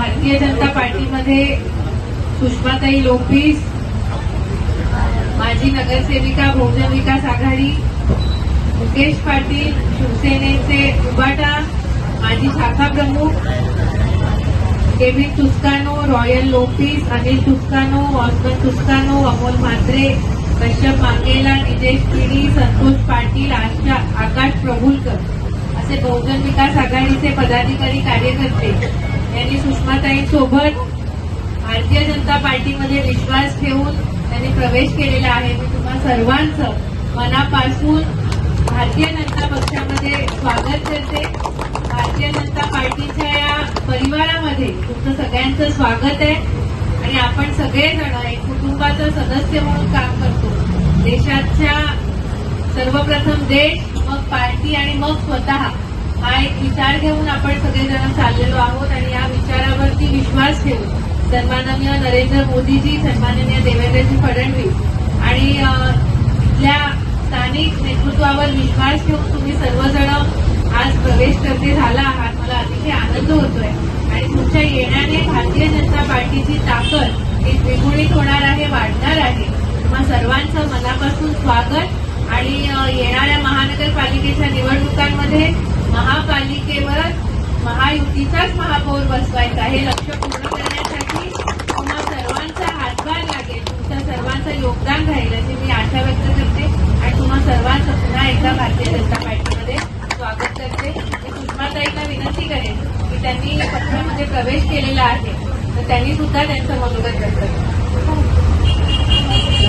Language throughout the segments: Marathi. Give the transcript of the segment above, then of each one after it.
भारतीय जनता पार्टीमध्ये सुषमाताई लोपीस, माजी नगरसेविका बहुजन विकास आघाडी, मुकेश पाटील शिवसेनेचे उबाटा, माजी शाखा प्रमुख केविन टुस्कानो, रॉयल लोपीस, अनिल टुस्कानो, ऑस्मन टुस्कानो, अमोल म्हात्रे, कश्यप मांगेला, नितेश पिढी, संतोष पाटील, आकाश प्रभुलकर असे बहुजन विकास आघाडीचे पदाधिकारी कार्यकर्ते यांनी सुषमाताईंसोबत भारतीय जनता पार्टीमध्ये विश्वास ठेवून त्यांनी प्रवेश केलेला आहे. मी तुम्हा सर्वांचं मनापासून भारतीय जनता पक्षामध्ये स्वागत करते. भारतीय जनता पार्टीच्या या परिवारामध्ये तुमचं सगळ्यांचं स्वागत आहे आणि आपण सगळेजण एक कुटुंबाचं सदस्य म्हणून काम करतो. देशाच्या सर्वप्रथम देश, मग पार्टी आणि मग स्वतः हा एक विचार घेऊन आपण सगळेजण चाललेलो आहोत आणि या विचारावरती विश्वास ठेवून सन्माननीय नरेंद्र मोदीजी, सन्माननीय देवेंद्रजी फडणवीस आणि इथल्या स्थानिक नेतृत्वावर विश्वास ठेवून तुम्ही सर्वजण आज प्रवेशकर्ते झाला आहात. मला अतिशय आनंद होतोय आणि तुमच्या येण्याने भारतीय जनता पार्टीची ताकद ही द्विगुणित होणार आहे, वाढणार आहे. तुम्हा सर्वांचं मनापासून स्वागत आणि येणाऱ्या महानगरपालिकेच्या निवडणुकांमध्ये महापालिकेवर महायुतीचाच महापौर बसवायचा हे लक्ष्य पूर्ण करण्यासाठी तुम्हा सर्वांचा हातभार लागेल, तुमच्या सर्वांचं योगदान राहील अशी मी आशा व्यक्त करते आणि तुम्हा सर्वांचं पुन्हा एकदा भारतीय जनता पार्टीमध्ये स्वागत करते. मी सुषमाताईंना विनंती करेन की त्यांनी पक्षामध्ये प्रवेश केलेला आहे तर त्यांनी सुद्धा त्यांचं मनोगत व्यक्त करावं.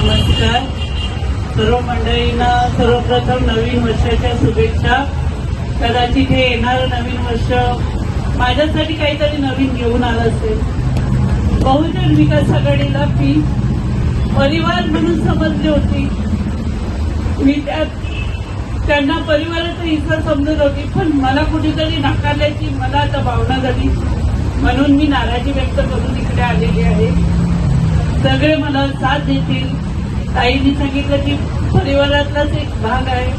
नमस्कार सर्व मंडळींना. सर्वप्रथम नवीन वर्षाच्या शुभेच्छा. कदाचित हे येणारं नवीन वर्ष माझ्यासाठी काहीतरी नवीन घेऊन आलं असेल. बहुजन विकास आघाडीला मी परिवार म्हणून समजली होती. मी त्यांना परिवाराचा हिस्सा समजत होती, पण मला कुठेतरी नाकारल्याची मला आता भावना झाली. म्हणून मी नाराजी व्यक्त करून इकडे आलेली आहे. सगळे मला साथ देतील. ताईंनी सांगितलं की परिवारातलाच एक भाग आहे,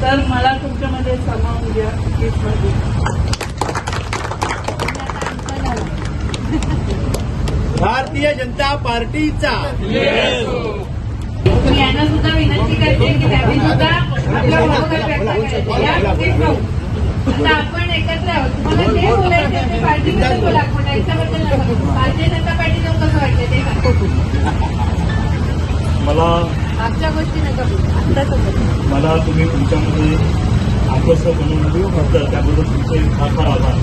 तर मला तुमच्यामध्ये सामावून घ्या हीच माझी. भारतीय जनता पार्टीचा मी यांना सुद्धा विनंती करते की त्यांनी सुद्धा आपलं मनोगत व्यक्त करायचं. या मुकेश भाऊ, आता आपण एकत्र आहोत. तुम्हाला जे बोलायचं ते पार्टीबद्दल बोला, पण याच्याबद्दल नका. भारतीय जनता पार्टी जाऊन कसं वाटतं ते सांगा. मागच्या गोष्टी नका बोलू, आत्ताच मला तुम्ही तुमच्यामध्ये आपलं बनवून घातलं त्याबद्दल तुमचे फार फार आभार.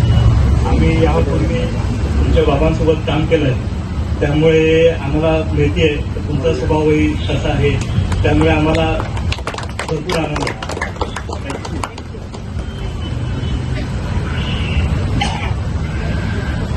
आम्ही यापूर्वी तुमच्या बाबांसोबत काम केलंय, त्यामुळे आम्हाला माहिती आहे तुमचा स्वभावही कसा आहे, त्यामुळे आम्हाला भरपूर आनंद आहे.